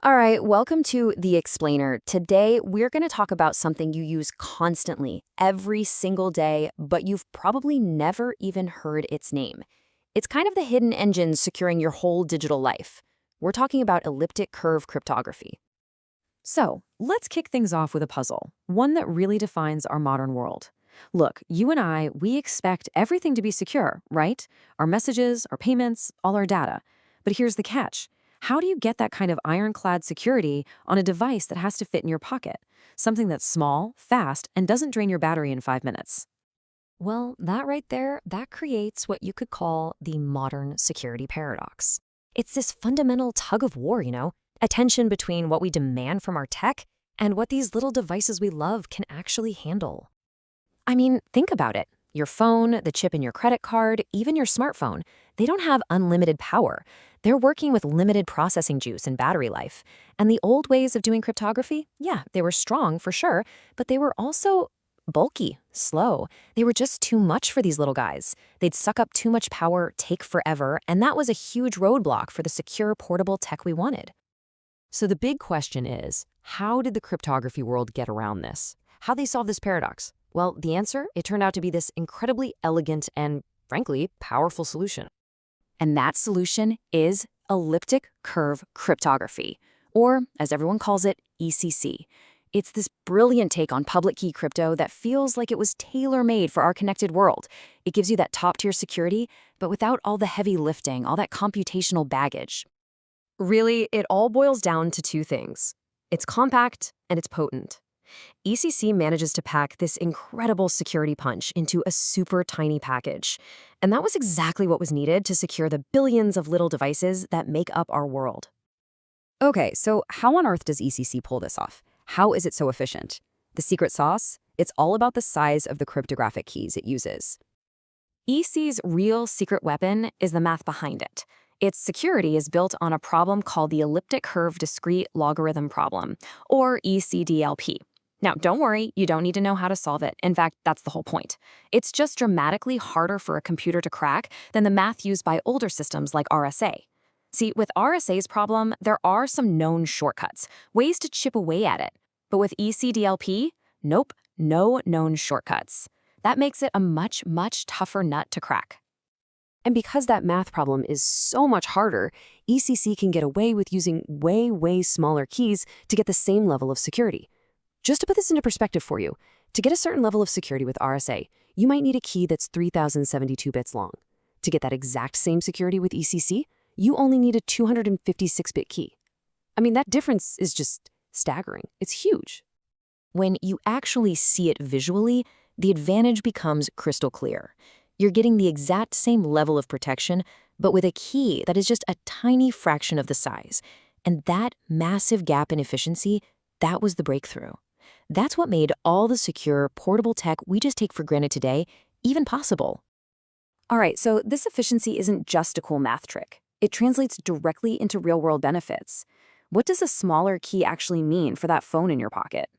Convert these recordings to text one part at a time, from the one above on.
All right, welcome to The Explainer. Today, we're going to talk about something you use constantly, every single day, but you've probably never even heard its name. It's kind of the hidden engine securing your whole digital life. We're talking about elliptic curve cryptography. So, let's kick things off with a puzzle, one that really defines our modern world. Look, you and I, we expect everything to be secure, right? Our messages, our payments, all our data. But here's the catch. How do you get that kind of ironclad security on a device that has to fit in your pocket? Something that's small, fast, and doesn't drain your battery in 5 minutes. Well, that right there, that creates what you could call the modern security paradox. It's this fundamental tug of war, a tension between what we demand from our tech and what these little devices we love can actually handle. I mean, think about it. Your phone, the chip in your credit card, even your smartphone, they don't have unlimited power. They're working with limited processing juice and battery life. And the old ways of doing cryptography, yeah, they were strong for sure, but they were also bulky, slow. They were just too much for these little guys. They'd suck up too much power, take forever, and that was a huge roadblock for the secure, portable tech we wanted. So the big question is, how did the cryptography world get around this? How'd they solve this paradox? Well, the answer, it turned out to be this incredibly elegant and, frankly, powerful solution. And that solution is elliptic curve cryptography, or as everyone calls it, ECC. It's this brilliant take on public key crypto that feels like it was tailor-made for our connected world. It gives you that top-tier security, but without all the heavy lifting, all that computational baggage. Really, it all boils down to two things. It's compact and it's potent. ECC manages to pack this incredible security punch into a super tiny package. And that was exactly what was needed to secure the billions of little devices that make up our world. Okay, so how on earth does ECC pull this off? How is it so efficient? The secret sauce? It's all about the size of the cryptographic keys it uses. EC's real secret weapon is the math behind it. Its security is built on a problem called the elliptic curve discrete logarithm problem, or ECDLP. Now, don't worry, you don't need to know how to solve it. In fact, that's the whole point. It's just dramatically harder for a computer to crack than the math used by older systems like RSA. See, with RSA's problem, there are some known shortcuts, ways to chip away at it. But with ECDLP, nope, no known shortcuts. That makes it a much, much tougher nut to crack. And because that math problem is so much harder, ECC can get away with using way smaller keys to get the same level of security. Just to put this into perspective for you, to get a certain level of security with RSA, you might need a key that's 3072 bits long. To get that exact same security with ECC, you only need a 256-bit key. I mean, that difference is just staggering. It's huge. When you actually see it visually, the advantage becomes crystal clear. You're getting the exact same level of protection, but with a key that is just a tiny fraction of the size. And that massive gap in efficiency, that was the breakthrough. That's what made all the secure, portable tech we just take for granted today even possible. All right, so this efficiency isn't just a cool math trick. It translates directly into real-world benefits. What does a smaller key actually mean for that phone in your pocket?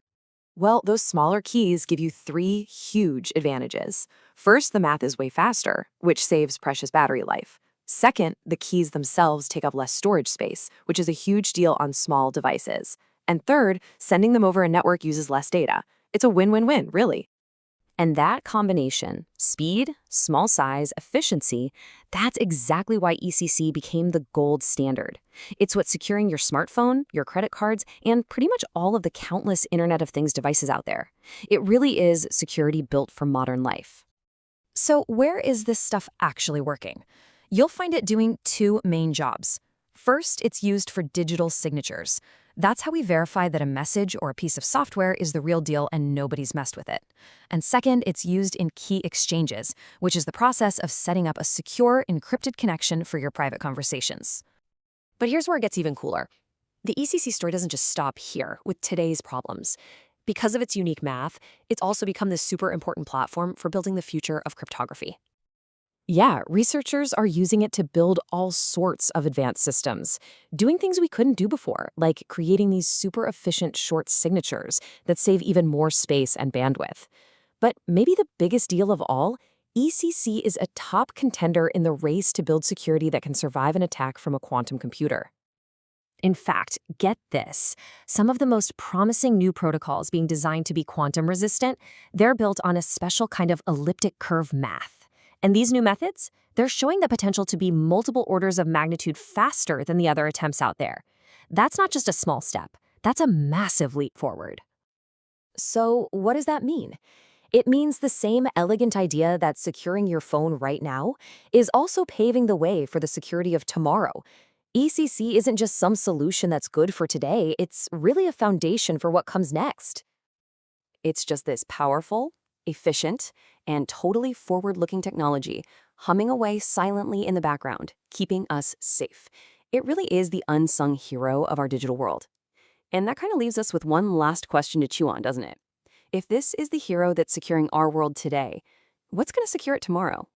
Well, those smaller keys give you three huge advantages. First, the math is way faster, which saves precious battery life. Second, the keys themselves take up less storage space, which is a huge deal on small devices. And third, sending them over a network uses less data. It's a win-win-win, really. And that combination, speed, small size, efficiency, that's exactly why ECC became the gold standard. It's what's securing your smartphone, your credit cards, and pretty much all of the countless Internet of Things devices out there. It really is security built for modern life. So where is this stuff actually working? You'll find it doing two main jobs. First, it's used for digital signatures. That's how we verify that a message or a piece of software is the real deal and nobody's messed with it. And second, it's used in key exchanges, which is the process of setting up a secure, encrypted connection for your private conversations. But here's where it gets even cooler. The ECC story doesn't just stop here with today's problems. Because of its unique math, it's also become this super important platform for building the future of cryptography. Yeah, researchers are using it to build all sorts of advanced systems, doing things we couldn't do before, like creating these super efficient short signatures that save even more space and bandwidth. But maybe the biggest deal of all, ECC is a top contender in the race to build security that can survive an attack from a quantum computer. In fact, get this. Some of the most promising new protocols being designed to be quantum resistant, they're built on a special kind of elliptic curve math. And these new methods, they're showing the potential to be multiple orders of magnitude faster than the other attempts out there. That's not just a small step. That's a massive leap forward. So what does that mean? It means the same elegant idea that securing your phone right now is also paving the way for the security of tomorrow. ECC isn't just some solution that's good for today, it's really a foundation for what comes next. It's just this powerful, efficient, and totally forward-looking technology humming away silently in the background, keeping us safe. It really is the unsung hero of our digital world. And that kind of leaves us with one last question to chew on, doesn't it? If this is the hero that's securing our world today, what's going to secure it tomorrow?